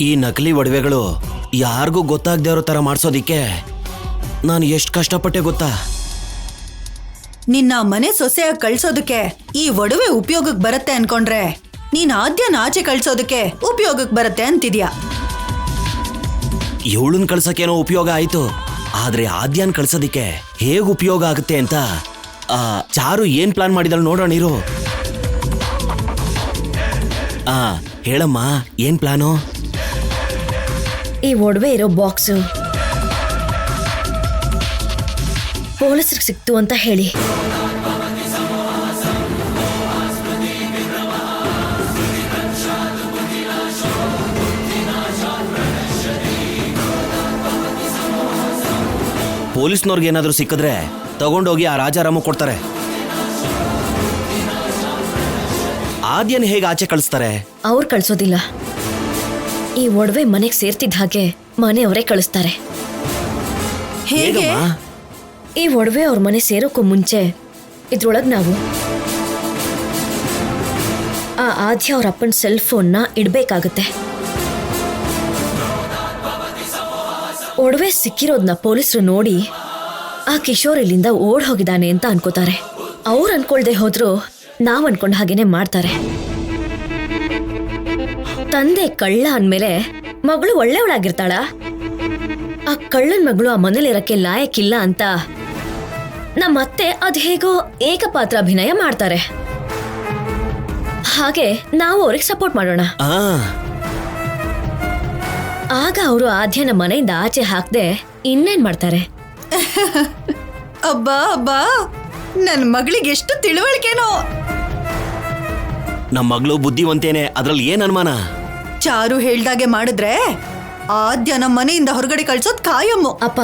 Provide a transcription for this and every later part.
ಈ ನಕಲಿ ಒಡವೆಗಳು ಯಾರಿಗೂ ಗೊತ್ತಾಗದೇ ಇರೋ ತರ ಮಾಡ್ಸೋದಿಕ್ಕೆ ನಾನು ಎಷ್ಟು ಕಷ್ಟಪಟ್ಟೆ ಗೊತ್ತಾ? ನಿನ್ನ ಮನೆ ಸೊಸೆಯಾಗಿ ಕಳ್ಸೋದಕ್ಕೆ ಈ ಒಡವೆ ಉಪಯೋಗಕ್ಕೆ ಬರುತ್ತೆ ಅನ್ಕೊಂಡ್ರೆ ನೀನ್ ಆದ್ಯನ ಆಚೆ ಕಳ್ಸೋದಕ್ಕೆ ಉಪಯೋಗಕ್ಕೆ ಬರುತ್ತೆ ಅಂತಿದ್ಯಾ? ಇವಳನ್ ಕಳ್ಸಕ್ಕೇನೋ ಉಪಯೋಗ ಆಯ್ತು, ಆದ್ರೆ ಆದ್ಯಾನ್ ಕಳ್ಸೋದಿಕ್ಕೆ ಹೇಗ್ ಉಪಯೋಗ ಆಗುತ್ತೆ ಅಂತ ಚಾರು ಏನ್ ಪ್ಲಾನ್ ಮಾಡಿದಳು ನೋಡೋಣ ಇರು. ಹೇಳಮ್ಮ, ಏನ್ ಪ್ಲಾನು? ಈ ಒಡವೆ ಇರೋ ಬಾಕ್ಸು ಪೊಲೀಸರಿಗೆ ಸಿಕ್ತು ಅಂತ ಹೇಳಿ. ಪೊಲೀಸ್ನವ್ರಿಗೆ ಏನಾದ್ರೂ ಸಿಕ್ಕಿದ್ರೆ ತಗೊಂಡೋಗಿ ಆ ರಾಜಾರಾಮ ಕೊಡ್ತಾರೆ. ಆದ್ಯನ್ ಹೇಗೆ ಆಚೆ ಕಳಿಸ್ತಾರೆ? ಅವ್ರು ಕಳ್ಸೋದಿಲ್ಲ. ಈ ಒಡವೆ ಮನೆಗೆ ಸೇರ್ತಿದ್ದ ಹಾಗೆ ಮನೆಯವರೇ ಕಳಿಸ್ತಾರೆ. ಹೇಗೆ? ಈ ಒಡವೆ ಅವ್ರ ಮನೆ ಸೇರೋಕ್ಕೂ ಮುಂಚೆ ಇದ್ರೊಳಗ್ ನಾವು ಆ ಆದ್ಯ ಅವ್ರ ಅಪ್ಪನ ಸೆಲ್ ಫೋನ್ನ ಇಡ್ಬೇಕಾಗತ್ತೆ. ಒಡವೆ ಸಿಕ್ಕಿರೋದನ್ನ ಪೊಲೀಸರು ನೋಡಿ ಆ ಕಿಶೋರ್ ಇಲ್ಲಿಂದ ಓಡ್ ಹೋಗಿದ್ದಾನೆ ಅಂತ ಅನ್ಕೋತಾರೆ. ಅವ್ರು ಅನ್ಕೊಳ್ದೆ ಹೋದ್ರು ನಾವ್ ಅನ್ಕೊಂಡ ಹಾಗೇನೆ ಮಾಡ್ತಾರೆ. ತಂದೆ ಕಳ್ಳ ಅಂದ್ಮೇಲೆ ಮಗಳು ಒಳ್ಳೆಯವಳಾಗಿರ್ತಾಳ? ಆ ಕಳ್ಳನ್ ಮಗಳು ಆ ಮನೇಲಿರಕ್ಕೆ ಲಾಯಕ್ಕಿಲ್ಲ ಅಂತ ನಮ್ಮತ್ತೆ ಅದ್ ಹೇಗೋ ಏಕಪಾತ್ರ ಅಭಿನಯ ಮಾಡ್ತಾರೆ. ಹಾಗೆ ನಾವು ಅವ್ರಿಗೆ ಸಪೋರ್ಟ್ ಮಾಡೋಣ. ಆಗ ಅವರು ಆದ್ಯನ ಮನೆಯಿಂದ ಆಚೆ ಹಾಕ್ದೆ ಇನ್ನೇನ್ ಮಾಡ್ತಾರೆ? ಅಬ್ಬಾ ಅಬ್ಬಾ, ನನ್ ಮಗಳಿಗೆ ಎಷ್ಟು ತಿಳುವಳಿಕೆನೋ. ನಮ್ಮ ಮಗಳು ಬುದ್ಧಿವಂತೇನೆ, ಅದ್ರಲ್ಲಿ ಏನ್ ಅನುಮಾನ? ಚಾರು ಹೇಳ್ದಾಗೆ ಮಾಡಿದ್ರೆ ಆದ್ಯ ನಮ್ಮ ಮನೆಯಿಂದ ಹೊರಗಡೆ ಕಳ್ಸೋದ್ ಕಾಯಮ್ಮು. ಅಪ್ಪ,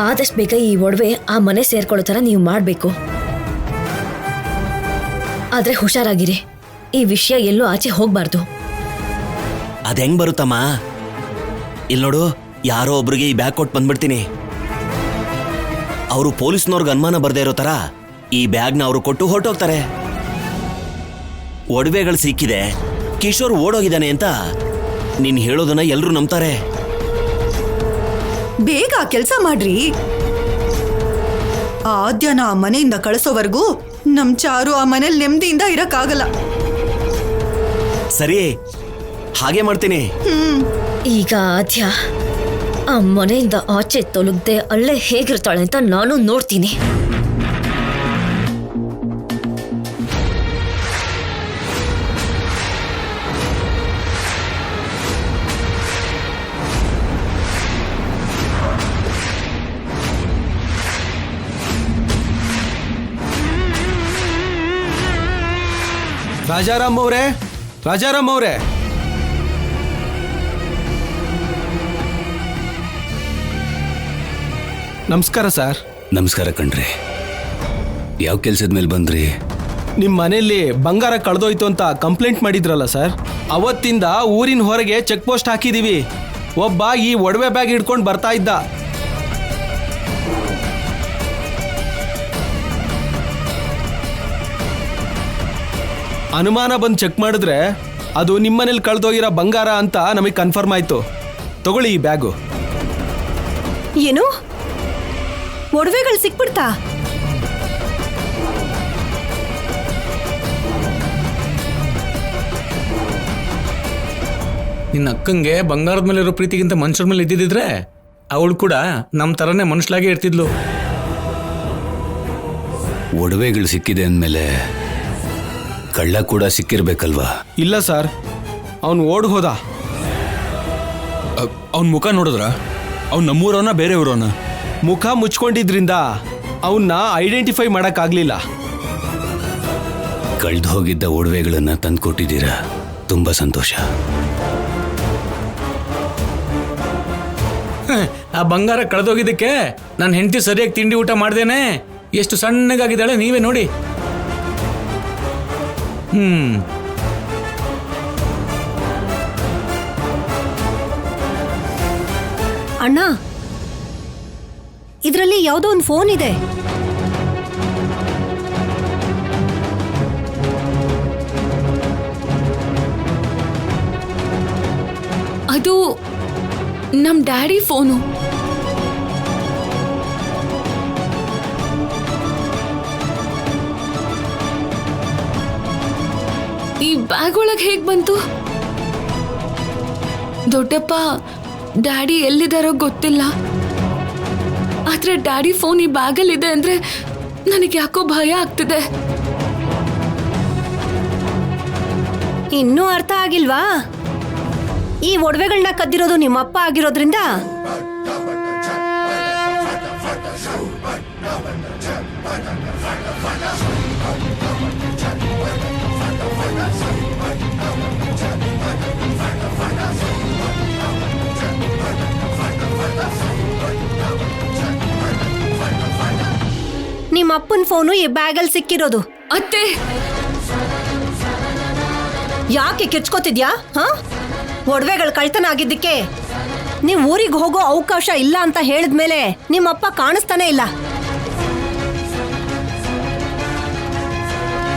ಆದಷ್ಟು ಬೇಗ ಈ ಒಡವೆ ಆ ಮನೆ ಸೇರ್ಕೊಳ್ಳೋ ತರ ನೀವು ಮಾಡ್ಬೇಕು. ಆದ್ರೆ ಹುಷಾರಾಗಿರಿ, ಈ ವಿಷಯ ಎಲ್ಲೂ ಆಚೆ ಹೋಗ್ಬಾರ್ದು. ಅದ್ ಹೆಂಗ್ ಬರುತ್ತಮ್ಮ? ಇಲ್ಲಿ ನೋಡು, ಯಾರೋ ಒಬ್ರಿಗೆ ಈ ಬ್ಯಾಗ್ ಕೊಟ್ಟು ಬಂದ್ಬಿಡ್ತೀನಿ. ಅವರು ಪೊಲೀಸ್ನವ್ರಿಗೆ ಅನುಮಾನ ಬರ್ದೇ ಇರೋ ತರ ಈ ಬ್ಯಾಗ್ನ ಅವರು ಕೊಟ್ಟು ಹೊರಟೋಗ್ತಾರೆ. ಒಡವೆಗಳು ಸಿಕ್ಕಿದೆ, ಕಿಶೋರ್ ಓಡೋಗಿದ್ದಾನೆ ಅಂತ ನೀನ್ ಹೇಳೋದನ್ನ ಎಲ್ರೂ ನಂಬ್ತಾರೆ. ಬೇಗ ಕೆಲಸ ಮಾಡ್ರಿ. ಆದ್ಯನ ಆ ಮನೆಯಿಂದ ಕಳಿಸೋವರೆಗೂ ನಮ್ ಚಾರು ಆ ಮನೇಲಿ ನೆಮ್ಮದಿಯಿಂದ ಇರಕ್ಕಾಗಲ್ಲ. ಸರಿ, ಹಾಗೆ ಮಾಡ್ತೀನಿ. ಈಗ ಆದ್ಯ ಆ ಮನೆಯಿಂದ ಆಚೆ ತೊಲಗದೆ ಅಲ್ಲೇ ಹೇಗಿರ್ತಾಳೆ ಅಂತ ನಾನು ನೋಡ್ತೀನಿ. ರಾಜಾರಾಮ್ ಅವರೇ, ರಾಜಾರಾಮ್ ಅವರೇ, ನಮಸ್ಕಾರ ಸರ್. ನಮಸ್ಕಾರ ಕಣ್ರಿ. ಯಾವ ಕೆಲ್ಸದ ಮೇಲೆ ಬಂದ್ರಿ? ನಿಮ್ಮ ಮನೆಯಲ್ಲಿ ಬಂಗಾರ ಕಳೆದೋಯ್ತು ಅಂತ ಕಂಪ್ಲೇಂಟ್ ಮಾಡಿದ್ರಲ್ಲ ಸರ್, ಅವತ್ತಿಂದ ಊರಿನ ಹೊರಗೆ ಚೆಕ್ ಪೋಸ್ಟ್ ಹಾಕಿದೀವಿ. ಒಬ್ಬ ಈ ಒಡವೆ ಬ್ಯಾಗ್ ಹಿಡ್ಕೊಂಡು ಬರ್ತಾ ಇದ್ದ. ಅನುಮಾನ ಬಂದು ಚೆಕ್ ಮಾಡಿದ್ರೆ ಅದು ನಿಮ್ಮನೇಲಿ ಕಳೆದೋಗಿರೋ ಬಂಗಾರ ಅಂತ ನಮಗೆ ಕನ್ಫರ್ಮ್ ಆಯ್ತು. ತಗೊಳ್ಳಿ ಈ ಬ್ಯಾಗು. ಏನು, ಒಡವೆಗಳು ಸಿಕ್ಬಿಡ್ತಾ? ನಿನ್ನ ಅಕ್ಕಂಗೆ ಬಂಗಾರದ ಮೇಲೆ ಇರೋ ಪ್ರೀತಿಗಿಂತ ಮನುಷ್ಯರ ಮೇಲೆ ಇದ್ದಿದ್ರೆ ಅವಳು ಕೂಡ ನಮ್ಮ ಥರನೇ ಮನುಷ್ಯಲಾಗೆ ಇರ್ತಿದ್ಲು. ಒಡವೆಗಳು ಸಿಕ್ಕಿದೆ ಅಂದಮೇಲೆ ಕಳ್ಳ ಕೂಡ ಸಿಕ್ಕಿರ್ಬೇಕಲ್ವಾ? ಇಲ್ಲ ಸರ್, ಅವನು ಓಡ್ ಹೋದ. ಅವನ ಮುಖ ನೋಡಿದ್ರ? ಅವ್ನು ನಮ್ಮೂರವನ ಬೇರೆಯವ್ರವನ? ಮುಖ ಮುಚ್ಕೊಂಡಿದ್ರಿಂದ ಅವನ್ನ ಐಡೆಂಟಿಫೈ ಮಾಡೋಕ್ಕಾಗಲಿಲ್ಲ. ಕಳ್ದು ಹೋಗಿದ್ದ ಒಡವೆಗಳನ್ನು ತಂದುಕೊಟ್ಟಿದ್ದೀರಾ, ತುಂಬ ಸಂತೋಷ. ಆ ಬಂಗಾರ ಕಳೆದೋಗಿದ್ದಕ್ಕೆ ನನ್ನ ಹೆಂಡತಿ ಸರಿಯಾಗಿ ತಿಂಡಿ ಊಟ ಮಾಡ್ದೇನೆ ಎಷ್ಟು ಸಣ್ಣಗಾಗಿದ್ದಾಳೆ ನೀವೇ ನೋಡಿ. ಅಣ್ಣ, ಇದರಲ್ಲಿ ಯಾವುದೋ ಒಂದು ಫೋನ್ ಇದೆ. ಇದು ನಮ್ ಡ್ಯಾಡಿ ಫೋನು. ಈ ಬ್ಯಾಗ್ ಒಳಗೆ ಹೇಗ್ ಬಂತು? ದೊಡ್ಡಪ್ಪ ಡ್ಯಾಡಿ ಎಲ್ಲಿದಾರೋ ಗೊತ್ತಿಲ್ಲ, ಆದ್ರೆ ಡ್ಯಾಡಿ ಫೋನ್ ಈ ಬ್ಯಾಗಲ್ಲಿ ಇದೆ ಅಂದ್ರೆ ನನಗೆ ಯಾಕೋ ಭಯ ಆಗ್ತಿದೆ. ಇನ್ನೂ ಅರ್ಥ ಆಗಿಲ್ವಾ? ಈ ಒಡವೆಗಳನ್ನ ಕದ್ದಿರೋದು ನಿಮ್ಮಪ್ಪ ಆಗಿರೋದ್ರಿಂದ ನಿಮ್ಮಪ್ಪನ ಫೋನು ಈ ಬ್ಯಾಗಲ್ಲಿ ಸಿಕ್ಕಿರೋದು. ಅತ್ತೆ, ಯಾಕೆ ಕಿರ್ಚ್ಕೋತಿದ್ಯಾ? ಒಡವೆಗಳು ಕಳ್ತನ ಆಗಿದ್ದಕ್ಕೆ ನೀವು ಊರಿಗೆ ಹೋಗೋ ಅವಕಾಶ ಇಲ್ಲ ಅಂತ ಹೇಳಿದ್ಮೇಲೆ ನಿಮ್ಮಪ್ಪ ಕಾಣಿಸ್ತಾನೆ ಇಲ್ಲ.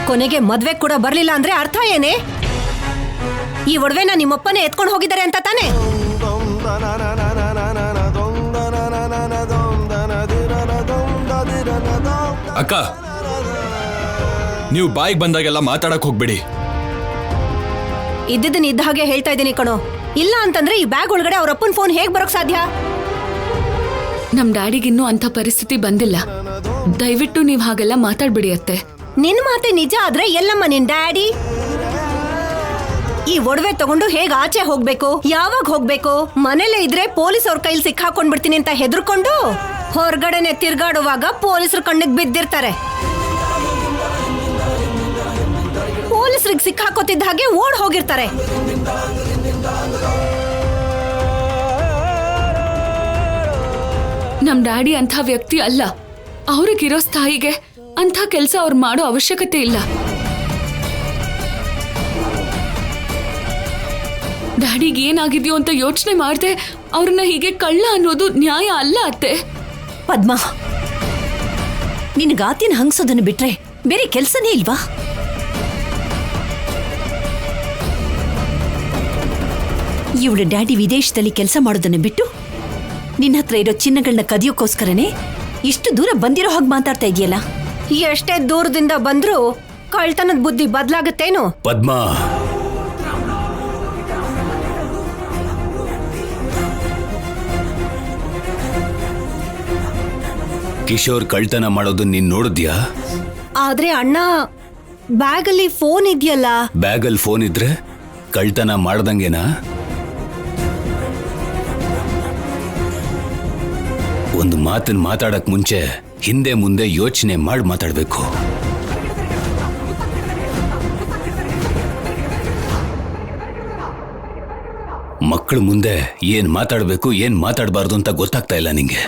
ಕೊನೆಗೆ ಮದ್ವೆ ಕೂಡ ಬರ್ಲಿಲ್ಲ ಅಂದ್ರೆ ಅರ್ಥ ಏನೇ? ಈ ಒಡವೆನ ನಿಮ್ಮಪ್ಪನೇ ಎತ್ಕೊಂಡು ಹೋಗಿದ್ದಾರೆ ಅಂತ ತಾನೆ? ಅಕ್ಕ, ನೀವು ಬಾಯಿಗೆ ಬಂದಾಗೆಲ್ಲ ಮಾತಾಡಕ್ ಹೋಗ್ಬೇಡಿ. ಇದ್ದಿದ್ದನ್ನ ಇದ್ದ ಹಾಗೆ ಹೇಳ್ತಾ ಇದ್ದೀನಿ ಕಣೋ. ಇಲ್ಲ ಅಂತಂದ್ರೆ ಈ ಬ್ಯಾಗ್ ಒಳಗಡೆ ಅವ್ರ ಅಪ್ಪನ ಫೋನ್ ಹೇಗ್ ಬರೋಕ್ ಸಾಧ್ಯ? ನಮ್ ಡ್ಯಾಡಿಗಿನ್ನೂ ಅಂತ ಪರಿಸ್ಥಿತಿ ಬಂದಿಲ್ಲ. ದಯವಿಟ್ಟು ನೀವ್ ಹಾಗೆಲ್ಲ ಮಾತಾಡ್ಬಿಡಿ ಅತ್ತೆ. ನಿನ್ ಮಾತೆ ನಿಜ ಆದ್ರೆ ಎಲ್ಲಮ್ಮ ನಿನ್ ಡ್ಯಾಡಿ? ಈ ಒಡವೆ ತಗೊಂಡು ಹೇಗ್ ಆಚೆ ಹೋಗ್ಬೇಕು, ಯಾವಾಗ ಹೋಗ್ಬೇಕು? ಮನೇಲೆ ಇದ್ರೆ ಪೊಲೀಸ್ ಅವ್ರ ಕೈಲಿ ಸಿಕ್ಕಾಕೊಂಡ್ಬಿಡ್ತೀನಿ ಅಂತ ಹೆದರ್ಕೊಂಡು ಹೊರಗಡೆನೆ ತಿರ್ಗಾಡುವಾಗ ಪೊಲೀಸರು ಕಣ್ಣಿಗೆ ಬಿದ್ದಿರ್ತಾರೆ. ಪೊಲೀಸರಿಗೆ ಸಿಕ್ಕಾಕೋತಿದ್ದ ಹಾಗೆ ಓಡ್ ಹೋಗಿರ್ತಾರೆ. ನಮ್ ಡ್ಯಾಡಿ ಅಂಥ ವ್ಯಕ್ತಿ ಅಲ್ಲ. ಅವ್ರಿಗಿರೋ ಸ್ಥಾಯಿಗೆ ಅಂಥ ಕೆಲ್ಸ ಅವ್ರು ಮಾಡೋ ಅವಶ್ಯಕತೆ ಇಲ್ಲ. ಡ್ಯಾಡಿಗೆ ಏನಾಗಿದ್ಯೋ ಅಂತ ಯೋಚನೆ ಮಾಡ್ದೆ ಅವ್ರನ್ನ ಹೀಗೆ ಕಳ್ಳ ಅನ್ನೋದು ನ್ಯಾಯ ಅಲ್ಲ ಅತ್ತೆ. ಪದ್ಮ, ನಿನಗಾತಿನ ಹಂಗ್ಸೋದನ್ನು ಬಿಟ್ರೆ ಬೇರೆ ಕೆಲ್ಸನೇ ಇಲ್ವಾ? ಇವಳ ಡ್ಯಾಡಿ ವಿದೇಶದಲ್ಲಿ ಕೆಲಸ ಮಾಡೋದನ್ನ ಬಿಟ್ಟು ನಿನ್ನ ಹತ್ರ ಇರೋ ಚಿನ್ನಗಳನ್ನ ಕದಿಯೋಕ್ಕೋಸ್ಕರನೇ ಇಷ್ಟು ದೂರ ಬಂದಿರೋ ಹಾಗೆ ಮಾತಾಡ್ತಾ ಇದೆಯಲ್ಲ. ಎಷ್ಟೇ ದೂರದಿಂದ ಬಂದ್ರೂ ಕಳ್ತನದ ಬುದ್ಧಿ ಬದಲಾಗತ್ತೇನು? ಪದ್ಮಾ, ಕಿಶೋರ್ ಕಳ್ತನ ಮಾಡೋದು ನೀನ್ ನೋಡಿದ್ಯಾ? ಆದ್ರೆ ಅಣ್ಣ, ಬ್ಯಾಗಲ್ಲಿ ಫೋನ್ ಇದೆಯಲ್ಲ. ಬ್ಯಾಗಲ್ಲಿ ಫೋನ್ ಇದ್ರೆ ಕಳ್ತನ ಮಾಡ್ದಂಗೆನಾ? ಒಂದು ಮಾತನ್ನ ಮಾತಾಡಕ್ ಮುಂಚೆ ಹಿಂದೆ ಮುಂದೆ ಯೋಚನೆ ಮಾಡಿ ಮಾತಾಡ್ಬೇಕು. ಮಕ್ಕಳ ಮುಂದೆ ಏನ್ ಮಾತಾಡ್ಬೇಕು ಏನ್ ಮಾತಾಡಬಾರ್ದು ಅಂತ ಗೊತ್ತಾಗ್ತಾ ಇಲ್ಲ ನಿಂಗೆ.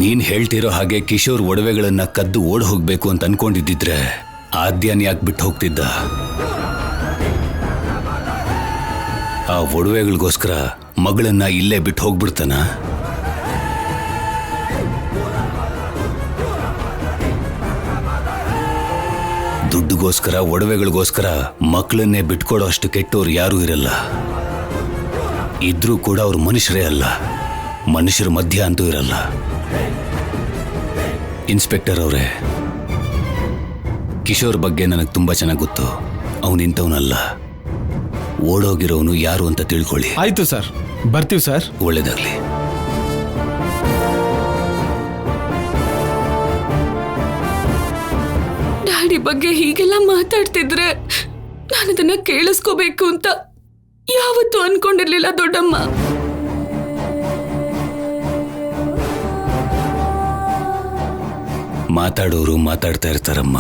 ನೀನ್ ಹೇಳ್ತಿರೋ ಹಾಗೆ ಕಿಶೋರ್ ಒಡವೆಗಳನ್ನ ಕದ್ದು ಓಡ್ ಹೋಗ್ಬೇಕು ಅಂತ ಅನ್ಕೊಂಡಿದ್ದಿದ್ರೆ ಆದ್ಯಾನ್ ಯಾಕೆ ಬಿಟ್ಟು ಹೋಗ್ತಿದ್ದ? ಆ ಒಡವೆಗಳಿಗೋಸ್ಕರ ಮಗಳನ್ನ ಇಲ್ಲೇ ಬಿಟ್ಟು ಹೋಗ್ಬಿಡ್ತಾನ? ದುಡ್ಡುಗೋಸ್ಕರ ಒಡವೆಗಳಿಗೋಸ್ಕರ ಮಕ್ಕಳನ್ನೇ ಬಿಟ್ಕೊಡೋ ಅಷ್ಟು ಕೆಟ್ಟೋರು ಯಾರೂ ಇರಲ್ಲ. ಇದ್ರೂ ಕೂಡ ಅವ್ರು ಮನುಷ್ಯರೇ ಅಲ್ಲ, ಮನುಷ್ಯರ ಮಧ್ಯ ಅಂತೂ ಇರಲ್ಲ. ಇನ್ಸ್ಪೆಕ್ಟರ್ ಅವರೇ, ಕಿಶೋರ್ ಬಗ್ಗೆ ನನಗೆ ತುಂಬಾ ಚೆನ್ನಾಗಿ ಗೊತ್ತು. ಅವನಿಂತವನಲ್ಲ, ಓಡೋಗಿರೋನು ಯಾರು ಅಂತ ತಿಳ್ಕೊಳ್ಳಿ. ಆಯ್ತು ಸರ್, ಬರ್ತೀವಿ ಸರ್. ಒಳ್ಳೇದಾಗ್ಲಿ. ಡ್ಯಾಡಿ ಬಗ್ಗೆ ಹೀಗೆಲ್ಲ ಮಾತಾಡ್ತಿದ್ರೆ ನಾನದನ್ನ ಕೇಳಿಸ್ಕೋಬೇಕು ಅಂತ ಯಾವತ್ತೂ ಅನ್ಕೊಂಡಿರ್ಲಿಲ್ಲ ದೊಡ್ಡಮ್ಮ. ಮಾತಾಡೋರು ಮಾತಾಡ್ತಾ ಇರ್ತಾರಮ್ಮ,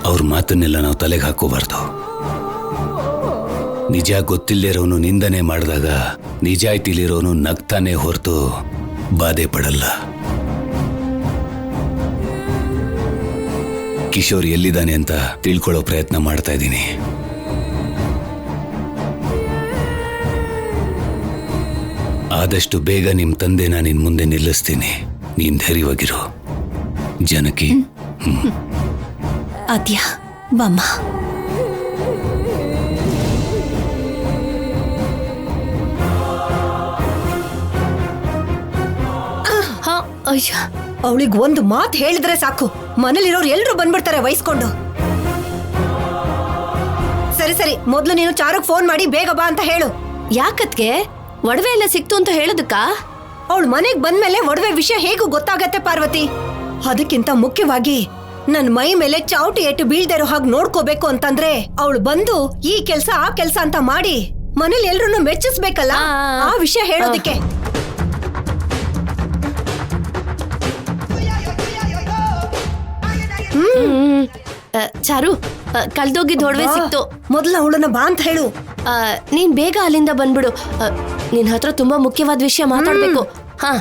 ಅವ್ರ ಮಾತನ್ನೆಲ್ಲ ನಾವು ತಲೆಗೆ ಹಾಕೋಬಾರ್ದು. ನಿಜ ಗೊತ್ತಿಲ್ಲದಿರೋನು ನಿಂದನೆ ಮಾಡಿದಾಗ ನಿಜಾಯ್ತಿಲಿರೋನು ನಗ್ತಾನೆ ಹೊರತು ಬಾಧೆ ಪಡಲ್ಲ. ಕಿಶೋರ್ ಎಲ್ಲಿದ್ದಾನೆ ಅಂತ ತಿಳ್ಕೊಳ್ಳೋ ಪ್ರಯತ್ನ ಮಾಡ್ತಾ ಇದ್ದೀನಿ. ಆದಷ್ಟು ಬೇಗ ನಿಮ್ ತಂದೆನ ನಿನ್ ಮುಂದೆ ನಿಲ್ಲಿಸ್ತೀನಿ. ನೀನ್ ಧೈರ್ಯವಾಗಿರು ಜನಕಿ. ಆದ್ಯ ಬಾಮ್ಮ. ಅಯ್ಯ, ಅವಳಿಗೆ ಒಂದು ಮಾತು ಹೇಳಿದ್ರೆ ಸಾಕು, ಮನೇಲಿರೋರು ಎಲ್ರು ಬಂದ್ಬಿಡ್ತಾರೆ ವಹಿಸ್ಕೊಂಡು. ಸರಿ ಸರಿ, ಮೊದ್ಲು ನೀನು ಚಾರುಗ್ ಫೋನ್ ಮಾಡಿ ಬೇಗ ಬಾ ಅಂತ ಹೇಳು. ಯಾಕತ್ಗೆ ಒಡವೆ ಎಲ್ಲ ಸಿಕ್ತು ಅಂತ ಹೇಳೋದಕ್ಕ? ಅವಳು ಮನೆಗ್ ಬಂದ್ಮೇಲೆ ಒಡವೆ ವಿಷಯ ಹೇಗೂ ಗೊತ್ತಾಗತ್ತೆ ಪಾರ್ವತಿ. ಅದಕ್ಕಿಂತ ಮುಖ್ಯವಾಗಿ ನನ್ ಮೈ ಮೇಲೆ ಚಾವಟಿ ಏಟು ಬೀಳ್ದೇ ಇರೋ ಹಾಗೆ ನೋಡ್ಕೋಬೇಕು ಅಂತಂದ್ರೆ ಅವಳು ಬಂದು ಈ ಕೆಲ್ಸ ಆ ಕೆಲ್ಸ ಅಂತ ಮಾಡಿ ಮನೇಲಿ ಎಲ್ರನ್ನೂ ಮೆಚ್ಚಿಸ್ಬೇಕಲ್ಲ, ಆ ವಿಷಯ ಹೇಳೋದಿಕ್ಕೆ. ಚಾರು, ಕಳ್ದೋಗಿದ್ ಒಡವೆ ಸಿಕ್ತು. ಮೊದ್ಲು ಅವಳನ್ನ ಬಾ ಅಂತ ಹೇಳು. ನೀನ್ ಬೇಗ ಅಲ್ಲಿಂದ ಬಂದ್ಬಿಡು. ನಿನ್ ಹತ್ರ ತುಂಬಾ ಮುಖ್ಯವಾದ ವಿಷಯ ಮಾತಾಡ್ಬೇಕು. ಹಾ,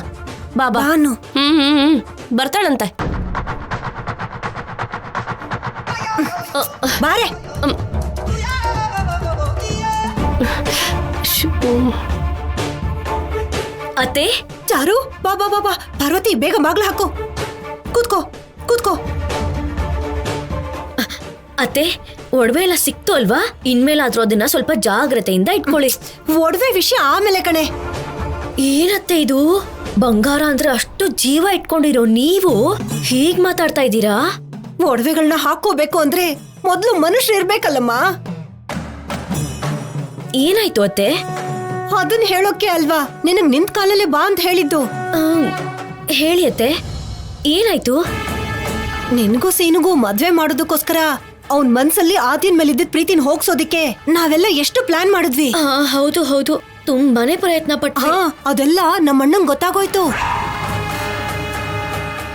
ಬಾಬಾ. ಬಾನು. ಬರ್ತಾಳಂತೆ. ಬಾರೆ. ಅತ್ತೆ. ಚಾರು, ಬಾ ಬಾ ಬಾ ಬಾ. ಪಾರ್ವತಿ, ಬೇಗ ಬಾಗ್ಲು ಹಾಕು. ಕೂತ್ಕೋ ಕೂತ್ಕೋ. ಅತ್ತೆ, ಒಡವೆ ಎಲ್ಲ ಸಿಕ್ತು ಅಲ್ವಾ? ಇನ್ಮೇಲಾದ್ರೂ ಅದನ್ನ ಸ್ವಲ್ಪ ಜಾಗ್ರತೆಯಿಂದ ಇಟ್ಕೊಳ್ಳಿ. ಒಡವೆ ವಿಷಯ ಆಮೇಲೆ ಕಣೆ. ಏನತ್ತೆ ಇದು? ಬಂಗಾರ ಅಂದ್ರೆ ಅಷ್ಟು ಜೀವ ಇಟ್ಕೊಂಡಿರೋ ನೀವು ಹೀಗ್ ಮಾತಾಡ್ತಾ ಇದ್ದೀರಾ? ಒಡವೆಗಳನ್ನ ಹಾಕೋಬೇಕು ಅಂದ್ರೆ ಮೊದ್ಲು ಮನುಷ್ಯರು ಇರ್ಬೇಕಲ್ಲಮ್ಮ. ಏನಾಯ್ತು ಅತ್ತೆ? ಅದನ್ನ ಹೇಳೋಕೆ ಅಲ್ವಾ ನಿನಗ್ ನಿಂತ್ ಕಾಲಲ್ಲೇ ಬಾ ಅಂತ ಹೇಳಿದ್ದು. ಹೇಳಿ ಅತ್ತೆ, ಏನಾಯ್ತು? ನಿನ್ಗೂ ಸೀನುಗೂ ಮದ್ವೆ ಮಾಡೋದಕ್ಕೋಸ್ಕರ ಅವನ್ ಮನ್ಸಲ್ಲಿ ಆದ್ಯನ್ ಮೇಲಿದ್ದ ಪ್ರೀತಿನ ಹೋಗ್ಸೋದಿಕ್ಕೆ ನಾವೆಲ್ಲ ಎಷ್ಟು ಪ್ಲಾನ್ ಮಾಡಿದ್ವಿ. ಹೌದು ಹೌದು, ತುಂಬಾನೇ ಪ್ರಯತ್ನ ಪಟ್ಟ. ಅದೆಲ್ಲ ನಮ್ಮ ಅಣ್ಣಂಗ್ ಗೊತ್ತಾಗೋಯ್ತು.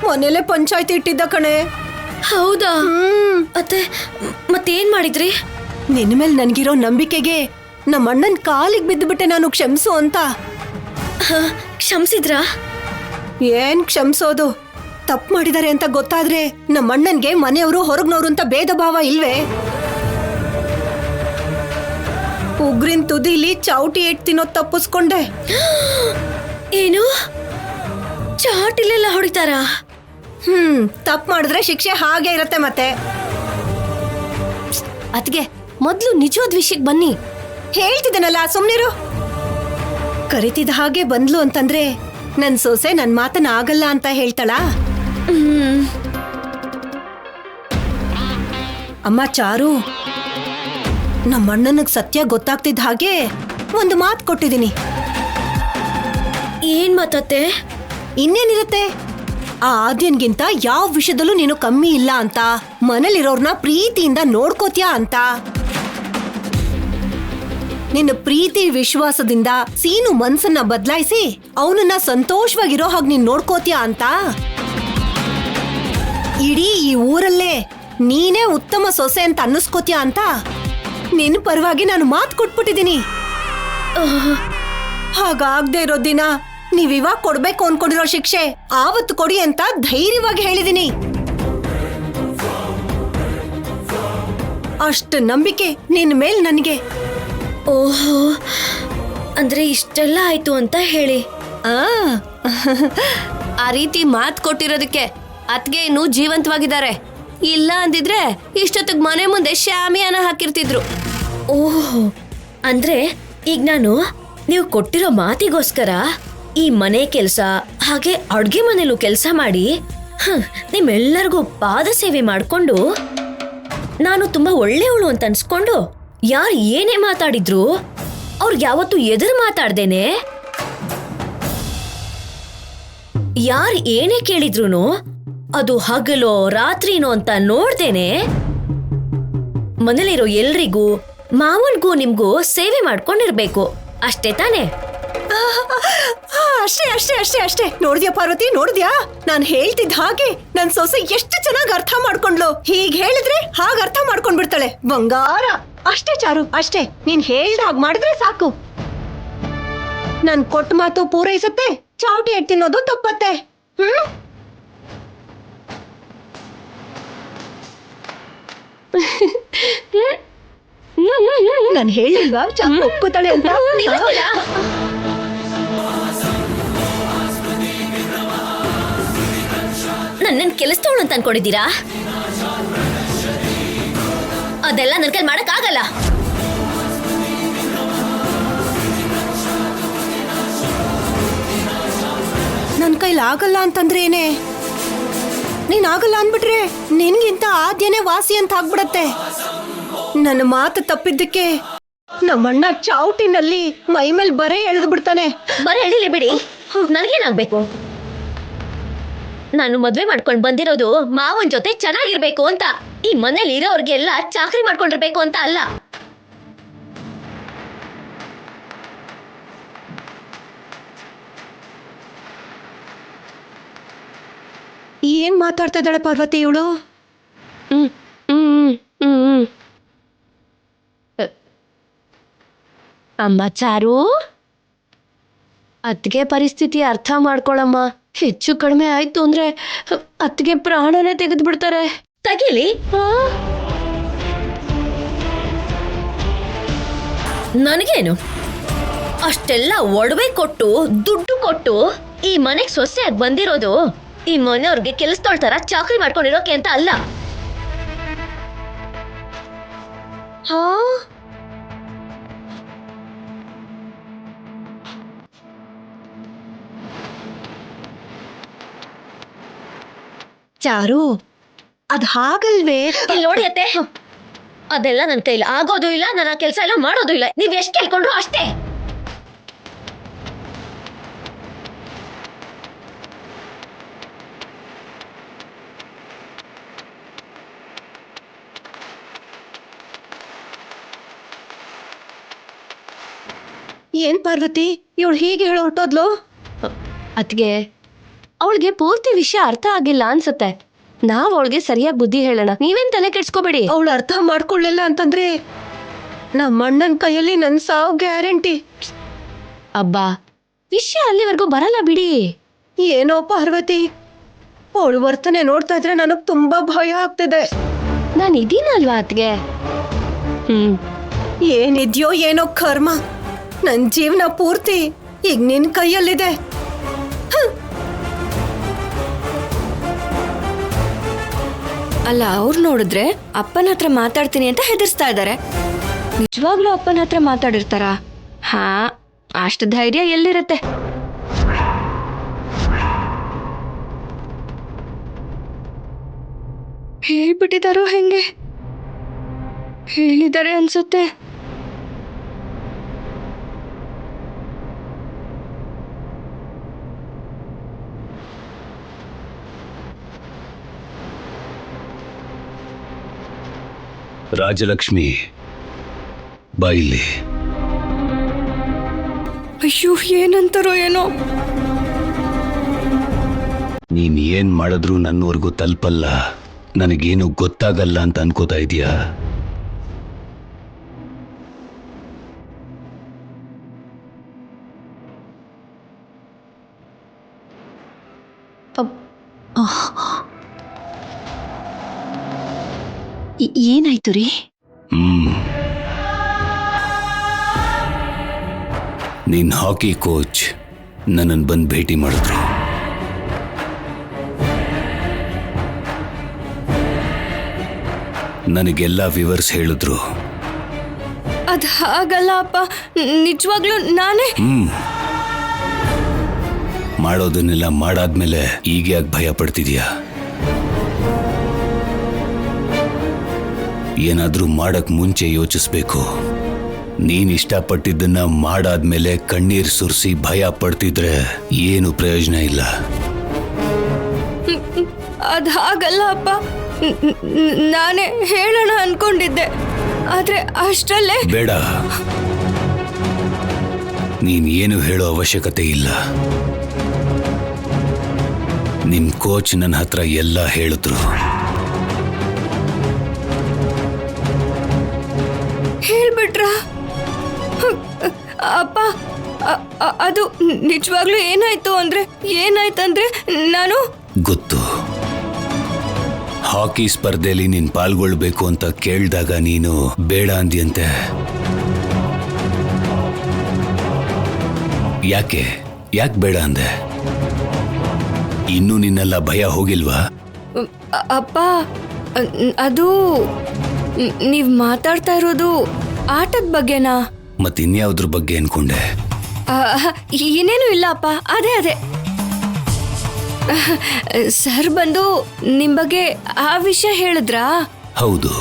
ಮನೇಲೆ ಪಂಚಾಯ್ತಿ ಇಟ್ಟಿದ್ದ ಕಣೆ. ಹೌದಾ? ಅತ್ತೆ, ಮತ್ತೇನ್ ಮಾಡಿದ್ರಿ? ನಿನ್ ಮೇಲೆ ನನ್ಗಿರೋ ನಂಬಿಕೆಗೆ ನಮ್ಮ ಅಣ್ಣನ್ ಕಾಲಿಗೆ ಬಿದ್ದುಬಿಟ್ಟೆ ನಾನು, ಕ್ಷಮಿಸು ಅಂತ. ಕ್ಷಮಿಸಿದ್ರಾ? ಏನ್ ಕ್ಷಮಿಸೋದು, ತಪ್ಪು ಮಾಡಿದಾರೆ ಅಂತ ಗೊತ್ತಾದ್ರೆ ನಮ್ಮ ಅಣ್ಣನ್ಗೆ ಮನೆಯವರು ಹೊರಗ್ನವ್ರು ಅಂತ ಭೇದ ಭಾವ ಇಲ್ವೇ? ಉಗ್ರಿನ್ ತುದಿಲಿ ಚಾವಟಿ ಏಟ್ ತಿನ್ನೋದ್ ತಪ್ಪಿಸ್ಕೊಂಡೆ. ಏನು, ಚಾಟಿಲೆಲ್ಲ ಹೊಡಿತಾರಾ? ತಪ್ಪು ಮಾಡಿದ್ರೆ ಶಿಕ್ಷೆ ಹಾಗೆ ಇರತ್ತೆ ಮತ್ತೆ. ಅದ್ಗೆ ಮೊದ್ಲು ನಿಜವಾದ ವಿಷಯಕ್ಕೆ ಬನ್ನಿ. ಹೇಳ್ತಿದ್ದೀನಲ್ಲ, ಸುಮ್ನಿರು. ಕರಿತಿದ ಹಾಗೆ ಬಂದ್ಲು ಅಂತಂದ್ರೆ ನನ್ ಸೊಸೆ ನನ್ ಮಾತನ್ನ ಆಗಲ್ಲ ಅಂತ ಹೇಳ್ತಾಳ. ಅಮ್ಮ ಚಾರು, ನಮ್ಮ ಅಣ್ಣನಿಗೆ ಸತ್ಯ ಗೊತ್ತಾಗ್ತಿದ್ದ ಹಾಗೆ ಒಂದು ಮಾತು ಕೊಟ್ಟಿದ್ದೀನಿ. ಏನ್ ಮಾತತ್ತೆ? ಇನ್ನೇನಿರುತ್ತೆ, ಆ ಆದ್ಯನ್ಗಿಂತ ಯಾವ ವಿಷಯದಲ್ಲೂ ನೀನು ಕಮ್ಮಿ ಇಲ್ಲ ಅಂತ, ಮನೇಲಿರೋರ್ನ ಪ್ರೀತಿಯಿಂದ ನೋಡ್ಕೋತ್ಯಾ ಅಂತ. ನಿನ್ನ ಪ್ರೀತಿ ವಿಶ್ವಾಸದಿಂದ ಸೀನು ಮನ್ಸನ್ನ ಬದಲಾಯಿಸಿ ಅವನನ್ನ ಸಂತೋಷವಾಗಿರೋ ಹಾಗೆ ನೀನ್ ನೋಡ್ಕೋತ್ಯಾ ಅಂತ. ಇಡೀ ಈ ಊರಲ್ಲೇ ನೀನೇ ಉತ್ತಮ ಸೊಸೆ ಅಂತ ಅನ್ನಿಸ್ಕೋತ್ಯಾ ಅಂತ ನಿನ್ನ ಪರವಾಗಿ ನಾನು ಮಾತು ಕೊಟ್ಬಿಟ್ಟಿದ್ದೀನಿ. ಹಾಗಾಗ್ದೇ ಇರೋ ದಿನ ನೀವಿವಾಗ ಕೊಡ್ಬೇಕು ಅನ್ಕೊಂಡಿರೋ ಶಿಕ್ಷೆ ಆವತ್ತು ಕೊಡಿ ಅಂತ ಧೈರ್ಯವಾಗಿ ಹೇಳಿದೀನಿ. ಅಷ್ಟು ನಂಬಿಕೆ ನಿನ್ ಮೇಲ್ ನನಗೆ. ಓಹೋ, ಅಂದ್ರೆ ಇಷ್ಟೆಲ್ಲ ಆಯ್ತು ಅಂತ ಹೇಳಿ. ಆ ರೀತಿ ಮಾತು ಕೊಟ್ಟಿರೋದಕ್ಕೆ ಅತ್ಗೆ ಇನ್ನು ಜೀವಂತವಾಗಿದ್ದಾರೆ. ಇಲ್ಲ ಅಂದಿದ್ರೆ ಇಷ್ಟೊತ್ತಿಗೆ ಮನೆ ಮುಂದೆ ಶಾಮಿಯಾನ ಹಾಕಿರ್ತಿದ್ರು. ಓಹೋ, ಅಂದ್ರೆ ಈಗ ನಾನು ನೀವು ಕೊಟ್ಟಿರೋ ಮಾತಿಗೋಸ್ಕರ ಈ ಮನೆ ಕೆಲಸ ಹಾಗೆ ಅಡ್ಗೆ ಮನೇಲೂ ಕೆಲಸ ಮಾಡಿ ನಿಮ್ಮೆಲ್ಲರಿಗೂ ಪಾದ ಸೇವೆ ಮಾಡ್ಕೊಂಡು ನಾನು ತುಂಬಾ ಒಳ್ಳೆಯವಳು ಅಂತ ಅನ್ಸ್ಕೊಂಡು ಯಾರು ಏನೇ ಮಾತಾಡಿದ್ರು ಅವ್ರಿಗೆ ಯಾವತ್ತೂ ಎದುರು ಮಾತಾಡ್ದೇನೆ, ಯಾರು ಏನೇ ಕೇಳಿದ್ರು ಅದು ಹಗಲೋ ರಾತ್ರಿನೋ ಅಂತ ನೋಡ್ದೇನೆ ಮನೇಲಿರೋ ಎಲ್ರಿಗೂ ಮಾವನ್ಗೂ ನಿಮ್ಗೂ ಸೇವೆ ಮಾಡ್ಕೊಂಡಿರ್ಬೇಕು. ಅಷ್ಟೇ ತಾನೇ? ಅಷ್ಟೇ ಅಷ್ಟೇ ಅಷ್ಟೇ ಅಷ್ಟೇ. ನೋಡಿದ್ಯಾ ಪಾರ್ವತಿ, ನೋಡಿದ್ಯಾ? ನಾನು ಹೇಳ್ತಿದ್ದ ಹಾಗೆ ನನ್ ಸೊಸೆ ಎಷ್ಟು ಚೆನ್ನಾಗಿ ಅರ್ಥ ಮಾಡ್ಕೊಂಡ್ಲು. ಹೀಗ್ ಹೇಳಿದ್ರೆ ಹಾಗ ಅರ್ಥ ಮಾಡ್ಕೊಂಡ್ ಬಿಡ್ತಾಳೆ. ಬಂಗಾರ. ಅಷ್ಟೇ ಚಾರು, ಅಷ್ಟೇ. ನೀನ್ ಹೇಳ್ದ ಹಾಗೆ ಮಾಡಿದ್ರೆ ಸಾಕು. ನನ್ ಕೊಟ್ಟ ಮಾತು ಪೂರೈಸತ್ತೆ, ಚಾವಟಿ ಎಟ್ ತಿನ್ನೋದು ತಪ್ಪತ್ತೆ. ನಾನು ಹೇಳಿಲ್ವಾ ಚಾರು ಒಪ್ಕೋತಾಳೆ ಅಂತ? ನನ್ನನ್ ಕೆಲಸದವಳು ಅಂತ ಅನ್ಕೊಂಡಿದ್ದೀರಾ? ಅದೆಲ್ಲ ನನ್ ಕೈಲಿ ಮಾಡಕ್ ಆಗಲ್ಲ. ನನ್ ಕೈಲಿ ಆಗಲ್ಲ ಅಂತಂದ್ರೆ ಏನೇ? ನೀನ್ ಆಗಲ್ಲ ಅಂದ್ಬಿಟ್ರೆ ನಿನ್ಗಿಂತ ಆದ್ಯನೇ ವಾಸಿ ಅಂತ ಆಗ್ಬಿಡತ್ತೆ. ನನ್ನ ಮಾತು ತಪ್ಪಿದ್ದಕ್ಕೆ ನಮ್ಮಣ್ಣ ಚಾವುಟಿನಲ್ಲಿ ಮೈ ಮೇಲೆ ಬರೇ ಎಳೆದು ಬಿಡ್ತಾನೆ. ಬರೀ ಎಳಿಲಿ ಬಿಡಿ, ನನಗೇನಾಗ್ಬೇಕು? ನಾನು ಮದ್ವೆ ಮಾಡ್ಕೊಂಡ್ ಬಂದಿರೋದು ಮಾವನ್ ಜೊತೆ ಚೆನ್ನಾಗಿರ್ಬೇಕು ಅಂತ. ಈ ಮನೇಲಿ ಇರೋರ್ಗೆಲ್ಲ ಚಾಕ್ರಿ ಮಾಡ್ಕೊಂಡಿರ್ಬೇಕು ಅಂತ ಅಲ್ಲ. ಏನ್ ಮಾತಾಡ್ತಾ ಇದ್ದಾಳೆ ಪಾರ್ವತಿ ಇವಳು? ಅಮ್ಮ ಚಾರು, ಅತ್ತಿಗೆ ಪರಿಸ್ಥಿತಿ ಅರ್ಥ ಮಾಡ್ಕೊಳಮ್ಮ. ಹೆಚ್ಚು ಕಡಿಮೆ ಆಯ್ತು ಅಂದ್ರೆ ಅತ್ತಿಗೆ ಪ್ರಾಣನೇ ತೆಗೆದು ಬಿಡ್ತಾರೆ. ತಗಿಲಿ. ನನಗೇನು, ಅಷ್ಟೆಲ್ಲ ಒಡವೆ ಕೊಟ್ಟು ದುಡ್ಡು ಕೊಟ್ಟು ಈ ಮನೆಗ್ ಸೊಸೆಯಾಗಿ ಬಂದಿರೋದು ಈ ಮನೆಯವ್ರಿಗೆ ಕೆಲಸದೋಳ್ ತರ ಚಾಕ್ರಿ ಮಾಡ್ಕೊಂಡಿರೋಕೆ ಅಂತ ಅಲ್ಲ. ಹಾ, ಚಾರು, ಅದ್ ಹಾಗಲ್ವೇ? ಇಲ್ಲಿ ನೋಡಿ ಅತ್ತೆ, ಅದೆಲ್ಲ ನನ್ನ ಕೈಲಿ ಆಗೋದು ಇಲ್ಲ, ನನ್ನ ಕೆಲಸ ಎಲ್ಲ ಮಾಡೋದು ಇಲ್ಲ. ನೀವ್ ಎಷ್ಟು ಕೇಳ್ಕೊಂಡ್ರು ಅಷ್ಟೇ. ಏನ್ ಪಾರ್ವತಿ ಇವಳು ಹೀಗೆ ಹೇಳಿ ಹೊರಟೋದ್ಲು? ಅತ್ಗೆ, ಅವಳಿಗೆ ಪೂರ್ತಿ ವಿಷಯ ಅರ್ಥ ಆಗಿಲ್ಲ ಅನ್ಸುತ್ತೆ. ನಾವ್ ಅವಳಿಗೆ ಸರಿಯಾಗಿ ಬುದ್ಧಿ ಹೇಳೋಣ, ನೀವೇನ್ ತಲೆ ಕೆಡ್ಸ್ಕೋಬೇಡಿ. ಅವಳು ಅರ್ಥ ಮಾಡ್ಕೊಳ್ಳಿಲ್ಲ ಅಂತಂದ್ರೆ ನಮ್ಮ ಅಣ್ಣನ ಕೈಯಲ್ಲಿ ನನ್ ಸಾವು ಗ್ಯಾರಂಟಿ. ಅಬ್ಬಾ, ವಿಷಯ ಅಲ್ಲಿವರೆಗೂ ಬರಲ್ಲ ಬಿಡಿ. ಏನೋ ಪಾರ್ವತಿ, ಅವಳು ವರ್ತನೆ ನೋಡ್ತಾ ಇದ್ರೆ ನನಗ್ ತುಂಬಾ ಭಯ ಆಗ್ತಿದೆ. ನಾನು ಇದೀನಲ್ವಾ ಅತ್ಗೆ? ಏನಿದ್ಯೋ ಏನೋ ಕರ್ಮ, ನನ್ ಜೀವನ ಪೂರ್ತಿ ಈಗ ನಿನ್ ಕೈಯಲ್ಲಿದೆ. ಅಲ್ಲ, ಅವ್ರು ನೋಡಿದ್ರೆ ಅಪ್ಪನ ಹತ್ರ ಮಾತಾಡ್ತೀನಿ ಅಂತ ಹೆದರ್ಸ್ತಾ ಇದ್ದಾರೆ. ನಿಜವಾಗ್ಲೂ ಅಪ್ಪನ ಹತ್ರ ಮಾತಾಡಿರ್ತಾರ? ಹಾ, ಅಷ್ಟು ಧೈರ್ಯ ಎಲ್ಲಿರತ್ತೆ? ಹೇಳ್ಬಿಟ್ಟಿದಾರೋ ಹೆಂಗೆ? ಹೇಳಿದ್ದಾರೆ ಅನ್ಸುತ್ತೆ. ರಾಜಲಕ್ಷ್ಮಿ, ಬಾಯಿಲಿ. ಅಯ್ಯೋ, ಏನಂತಾರೋ ಏನೋ. ನೀನ್ ಏನ್ ಮಾಡಿದ್ರು ನನ್ನವರೆಗೂ ತಲುಪಲ್ಲ, ನನಗೇನು ಗೊತ್ತಾಗಲ್ಲ ಅಂತ ಅನ್ಕೋತಾ ಇದೀಯಾ? ಏನಾಯ್ತು ರೀ? ನಿನ್ ಹಾಕಿ ಕೋಚ್ ನನ್ನನ್ನು ಬಂದು ಭೇಟಿ ಮಾಡಿದ್ರು. ನನಗೆಲ್ಲ ವಿವರ್ಸ್ ಹೇಳಿದ್ರು. ಅದ್ ಹಾಗಲ್ಲ ಅಪ್ಪ, ನಿಜವಾಗ್ಲೂ ನಾನೇ ಮಾಡೋದನ್ನೆಲ್ಲ ಮಾಡಾದ್ಮೇಲೆ ಈಗ ಯಾಕೆ ಭಯ ಪಡ್ತಿದ್ಯಾ? ಏನಾದ್ರೂ ಮಾಡಕ್ ಮುಂಚೆ ಯೋಚಿಸ್ಬೇಕು. ನೀನ್ ಇಷ್ಟಪಟ್ಟಿದ್ದನ್ನ ಮಾಡಾದ್ಮೇಲೆ ಕಣ್ಣೀರ್ ಸುರಿಸಿ ಭಯ ಪಡ್ತಿದ್ರೆ ಏನು ಪ್ರಯೋಜನ ಇಲ್ಲ. ಅದ್ ಹಾಗಲ್ಲ ಅಪ್ಪ, ನಾನೇ ಹೇಳೋಣ ಅನ್ಕೊಂಡಿದ್ದೆ, ಆದ್ರೆ ಅಷ್ಟರಲ್ಲೇ. ಬೇಡ, ನೀನ್ ಏನು ಹೇಳೋ ಅವಶ್ಯಕತೆ ಇಲ್ಲ. ನಿಮ್ ಕೋಚ್ ನನ್ನ ಹತ್ರ ಎಲ್ಲ ಹೇಳಿದ್ರು. ಹೇಳ್ಬಿಟ್ರ? ಅಪ್ಪ, ಅದು ನಿಜವಾಗ್ಲೂ ಏನಾಯ್ತಂದ್ರೆ ನಾನು ಗೊತ್ತು. ಹಾಕಿ ಸ್ಪರ್ಧೆಯಲ್ಲಿ ನೀನ್ ಪಾಲ್ಗೊಳ್ಬೇಕು ಅಂತ ಕೇಳಿದಾಗ ನೀನು ಬೇಡ ಅಂದ್ಯಂತೆ. ಯಾಕೆ ಬೇಡ ಅಂದೆ? ಇನ್ನೂ ನಿನ್ನೆಲ್ಲ ಭಯ ಹೋಗಿಲ್ವಾ? ಅಪ್ಪ, ಅದು ನೀವ್ ಮಾತಾಡ್ತಾ ಇರೋದು ಆಟದ ಬಗ್ಗೆನಾ? ಮತ್ತಿನ್ಯಾವ್ದ್ರ ಬಗ್ಗೆ ಅನ್ಕೊಂಡೆ? ಏನೇನು ಇಲ್ಲ ಅಪ್ಪ, ಅದೇ ಸರ್ ಬಂದು ನಿಮ್ ಬಗ್ಗೆ ಆ ವಿಷಯ ಹೇಳಿದ್ರಾ? ಹೌದು.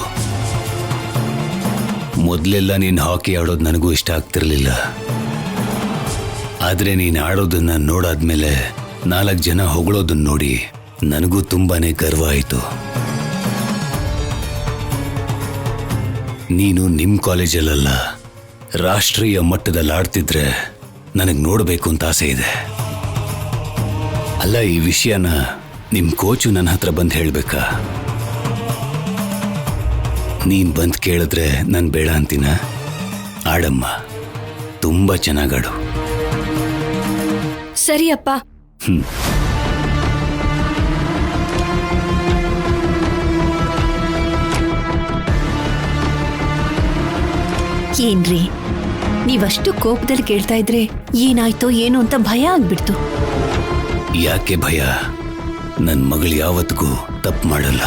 ಮೊದ್ಲೆಲ್ಲ ನೀನ್ ಹಾಕಿ ಆಡೋದು ನನಗೂ ಇಷ್ಟ ಆಗ್ತಿರ್ಲಿಲ್ಲ. ಆದ್ರೆ ನೀನ್ ಆಡೋದನ್ನ ನೋಡಾದ್ಮೇಲೆ 4 ಜನ ಹೊಗಳೋದನ್ನ ನೋಡಿ ನನಗೂ ತುಂಬಾನೇ ಗರ್ವ ಆಯ್ತು. ನೀನು ನಿಮ್ ಕಾಲೇಜಲ್ಲ, ರಾಷ್ಟ್ರೀಯ ಮಟ್ಟದಲ್ಲಿ ಆಡ್ತಿದ್ರೆ ನನಗ್ ನೋಡ್ಬೇಕು ಅಂತ ಆಸೆ ಇದೆ. ಅಲ್ಲ, ಈ ವಿಷಯನ ನಿಮ್ ಕೋಚು ನನ್ನ ಹತ್ರ ಬಂದು ಹೇಳ್ಬೇಕಾ? ನೀನ್ ಬಂದ್ ಕೇಳಿದ್ರೆ ನಾನು ಬೇಡ ಅಂತೀನ? ಆಡಮ್ಮ, ತುಂಬಾ ಚೆನ್ನಾಗಾಡು. ಸರಿಯಪ್ಪ. ಏನ್ರಿ, ನೀವಷ್ಟು ಕೋಪದಲ್ಲಿ ಕೇಳ್ತಾ ಇದ್ರೆ ಏನಾಯ್ತೋ ಏನು ಅಂತ ಭಯ ಆಗ್ಬಿಡ್ತು. ಯಾಕೆ ಭಯ? ನನ್ನ ಮಗಳು ಯಾವತ್ತಿಗೂ ತಪ್ಪು ಮಾಡಲ್ಲ.